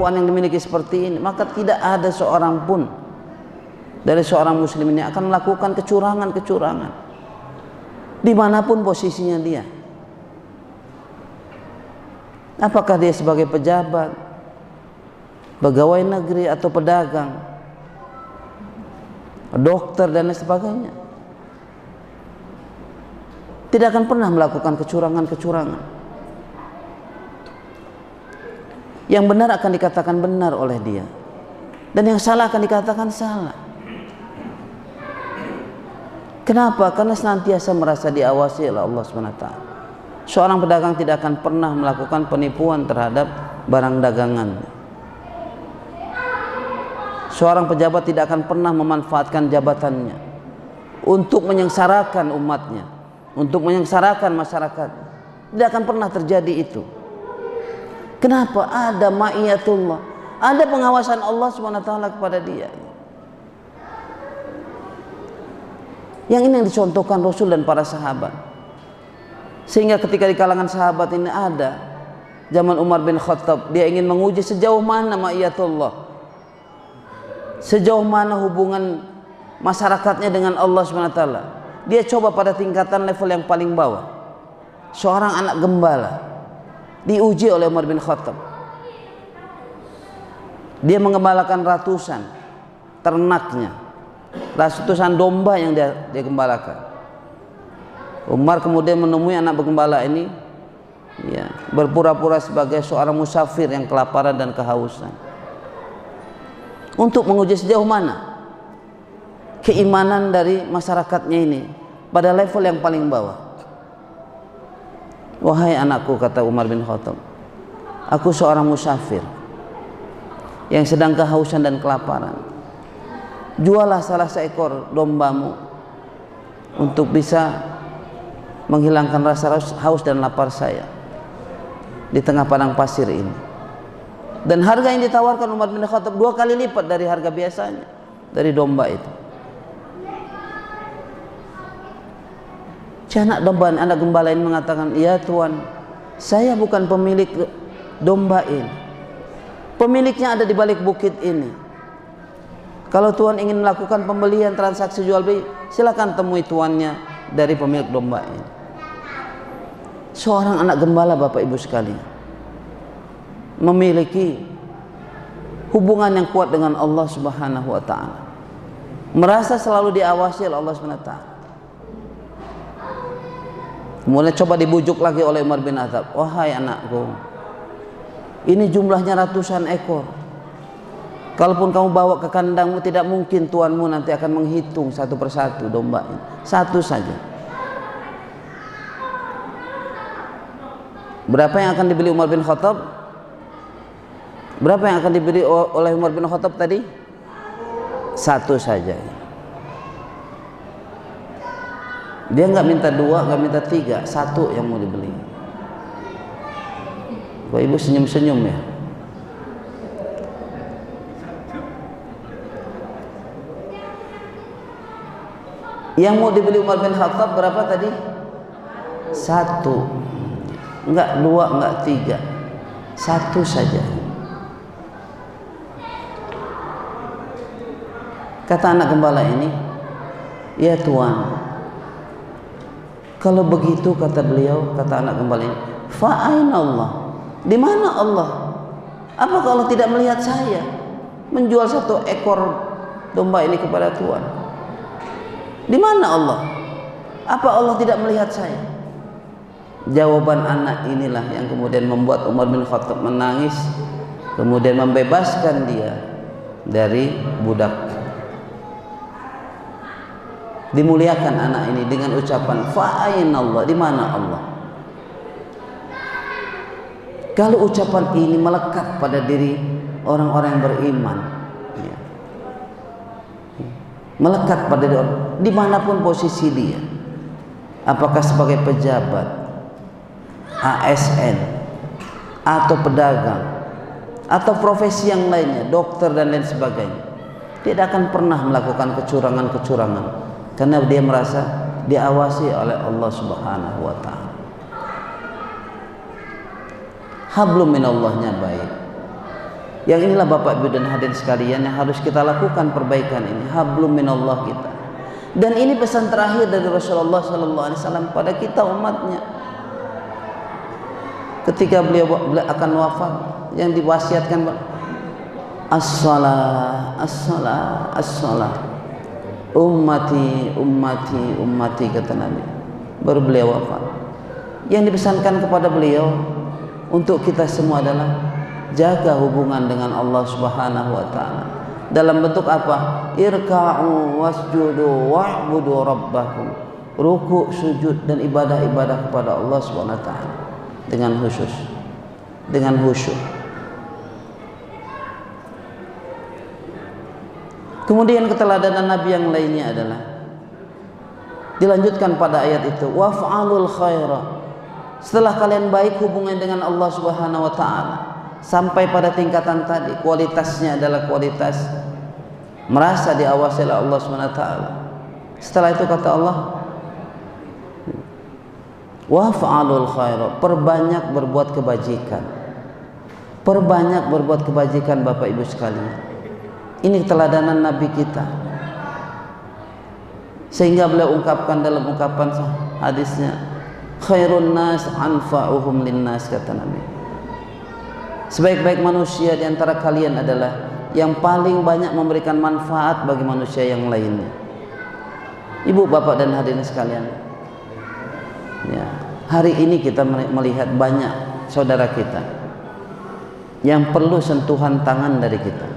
kelakuan yang dimiliki seperti ini, maka tidak ada seorang pun dari seorang muslim ini akan melakukan kecurangan-kecurangan dimanapun posisinya dia. Apakah dia sebagai pejabat, pegawai negeri atau pedagang, dokter dan lain sebagainya, tidak akan pernah melakukan kecurangan-kecurangan. Yang benar akan dikatakan benar oleh dia, dan yang salah akan dikatakan salah. Kenapa? Karena senantiasa merasa diawasi oleh Allah SWT. Seorang pedagang tidak akan pernah melakukan penipuan terhadap barang dagangannya. Seorang pejabat tidak akan pernah memanfaatkan jabatannya untuk menyengsarakan umatnya, untuk menyengsarakan masyarakat. Tidak akan pernah terjadi itu. Kenapa? Ada ma'iyatullah, ada pengawasan Allah SWT kepada dia. Yang ini yang dicontohkan Rasul dan para sahabat. Sehingga ketika di kalangan sahabat ini ada zaman Umar bin Khattab, dia ingin menguji sejauh mana ma'iyatullah, sejauh mana hubungan masyarakatnya dengan Allah SWT. Dia coba pada tingkatan level yang paling bawah. Seorang anak gembala diuji oleh Umar bin Khattab. Dia mengembalakan ratusan ternaknya, ratusan domba yang dia gembalakan. Umar kemudian menemui anak penggembala ini, ya, berpura-pura sebagai seorang musafir yang kelaparan dan kehausan, untuk menguji sejauh mana keimanan dari masyarakatnya ini pada level yang paling bawah. Wahai anakku, kata Umar bin Khattab, aku seorang musafir yang sedang kehausan dan kelaparan. Jualah salah seekor dombamu untuk bisa menghilangkan rasa haus dan lapar saya di tengah padang pasir ini. Dan harga yang ditawarkan Umar bin Khattab 2 kali lipat dari harga biasanya dari domba itu. Anak domba, anak gembala ini mengatakan, ya Tuan, saya bukan pemilik domba ini, pemiliknya ada di balik bukit ini. Kalau Tuan ingin melakukan pembelian, transaksi jual beli, silakan temui tuannya dari pemilik domba ini. Seorang anak gembala, Bapak Ibu sekalian, memiliki hubungan yang kuat dengan Allah Subhanahu wa taala, merasa selalu diawasi oleh Allah Subhanahu wa taala. Kemudian coba dibujuk lagi oleh Umar bin Khattab, wahai anakku, ini jumlahnya ratusan ekor. Kalaupun kamu bawa ke kandangmu, tidak mungkin tuanmu nanti akan menghitung satu persatu domba ini, satu saja. Berapa yang akan dibeli Umar bin Khattab? Berapa yang akan dibeli oleh Umar bin Khattab tadi? Satu saja. Dia nggak minta 2, nggak minta 3, 1 yang mau dibeli. Bapak Ibu senyum-senyum ya. Yang mau dibeli Umar bin Khattab berapa tadi? 1, enggak 2, enggak 3, 1 saja. Kata anak gembala ini, ya Tuan, kalau begitu, kata beliau, kata anak gembala ini, fa'aina Allah, di mana Allah? Apa kalau tidak melihat saya menjual 1 ekor domba ini kepada Tuan? Di mana Allah? Apa Allah tidak melihat saya? Jawaban anak inilah yang kemudian membuat Umar bin Khattab menangis, kemudian membebaskan dia dari budak. Dimuliakan anak ini dengan ucapan fa'aina Allah, di mana Allah? Kalau ucapan ini melekat pada diri orang-orang yang beriman, ya, melekat pada diri orang, dimanapun posisi dia, apakah sebagai pejabat, ASN, atau pedagang, atau profesi yang lainnya, dokter dan lain sebagainya, tidak akan pernah melakukan kecurangan-kecurangan, karena dia merasa diawasi oleh Allah Subhanahu wa taala. Hablum minallahnya baik. Yang inilah Bapak Ibu dan hadirin sekalian yang harus kita lakukan perbaikan ini. Hablum minallah kita. Dan ini pesan terakhir dari Rasulullah sallallahu alaihi wasallam pada kita umatnya. Ketika beliau akan wafat, yang diwasiatkan as-salah, as-salah, as-salah. Ummati, ummati, ummati, kata Nabi. Baru beliau wafat. Yang dipesankan kepada beliau untuk kita semua adalah jaga hubungan dengan Allah Subhanahu wa taala. Dalam bentuk apa? Irka'u wasjudu wa'budu rabbakum. Ruku', sujud dan ibadah-ibadah kepada Allah Subhanahu wa taala dengan khusus, dengan khusyuk. Kemudian keteladanan Nabi yang lainnya adalah dilanjutkan pada ayat itu, waf'alul khaira. Setelah kalian baik hubungan dengan Allah Subhanahu wa taala, sampai pada tingkatan tadi, kualitasnya adalah kualitas merasa diawasi oleh Allah Subhanahu wa taala. Setelah itu kata Allah, waf'alul khaira, perbanyak berbuat kebajikan. Perbanyak berbuat kebajikan Bapak Ibu sekalian. Ini keteladanan Nabi kita. Sehingga beliau ungkapkan dalam ungkapan hadisnya, khairun nas anfa'uhum linnas, kata Nabi. Sebaik-baik manusia di antara kalian adalah yang paling banyak memberikan manfaat bagi manusia yang lainnya. Ibu, bapak dan hadirin sekalian, ya, hari ini kita melihat banyak saudara kita yang perlu sentuhan tangan dari kita,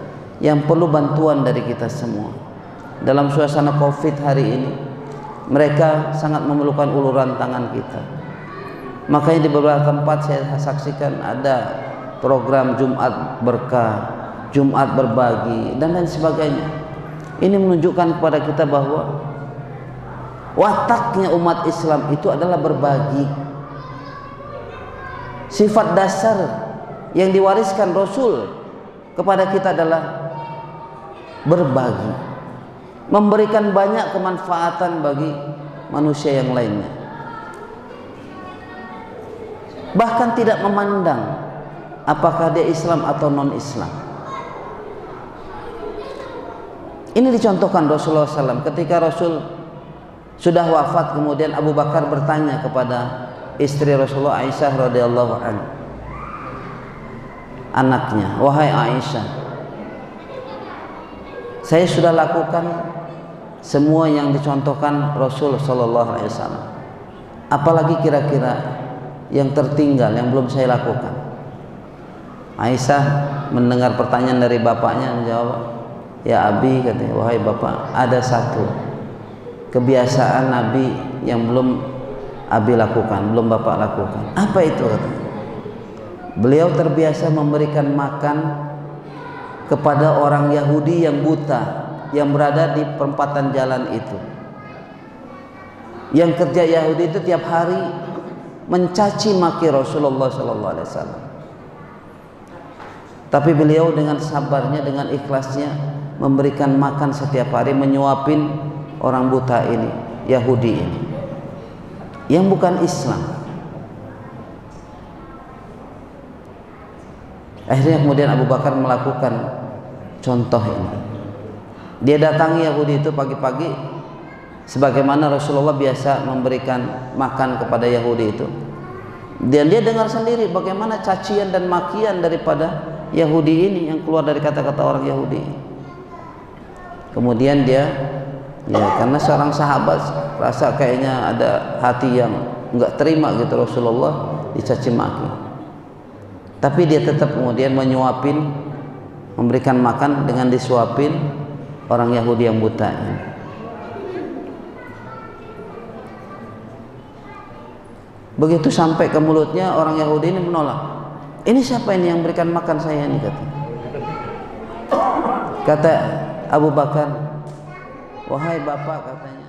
yang perlu bantuan dari kita semua. Dalam suasana Covid hari ini, mereka sangat memerlukan uluran tangan kita. Makanya di beberapa tempat saya saksikan ada program Jumat berkah, Jumat berbagi, dan lain sebagainya. Ini menunjukkan kepada kita bahwa wataknya umat Islam itu adalah berbagi. Sifat dasar yang diwariskan Rasul kepada kita adalah berbagi, memberikan banyak kemanfaatan bagi manusia yang lainnya, bahkan tidak memandang apakah dia Islam atau non-Islam. Ini dicontohkan Rasulullah SAW ketika Rasul sudah wafat. Kemudian Abu Bakar bertanya kepada istri Rasulullah, Aisyah radhiyallahu anha, anaknya, wahai Aisyah, saya sudah lakukan semua yang dicontohkan Rasul sallallahu alaihi wasallam. Apalagi kira-kira yang tertinggal yang belum saya lakukan? Aisyah mendengar pertanyaan dari bapaknya, menjawab, ya Abi, katanya, wahai bapak, ada satu kebiasaan Nabi yang belum Abi lakukan, belum bapak lakukan. Apa itu? Katanya, beliau terbiasa memberikan makan kepada orang Yahudi yang buta, yang berada di perempatan jalan itu. Yang kerja Yahudi itu tiap hari mencaci maki Rasulullah sallallahu alaihi wasallam. Tapi beliau dengan sabarnya, dengan ikhlasnya memberikan makan setiap hari, menyuapin orang buta ini, Yahudi ini, yang bukan Islam. Akhirnya kemudian Abu Bakar melakukan contoh ini. Dia datangi Yahudi itu pagi-pagi, sebagaimana Rasulullah biasa memberikan makan kepada Yahudi itu. Dan dia dengar sendiri bagaimana cacian dan makian daripada Yahudi ini yang keluar dari kata-kata orang Yahudi. Kemudian dia, ya karena seorang sahabat rasa kayaknya ada hati yang enggak terima gitu Rasulullah dicaci maki. Tapi dia tetap kemudian menyuapin, memberikan makan dengan disuapin orang Yahudi yang buta ini. Begitu sampai ke mulutnya, orang Yahudi ini menolak. Ini siapa ini yang berikan makan saya ini, kata Abu Bakar, wahai bapak, katanya,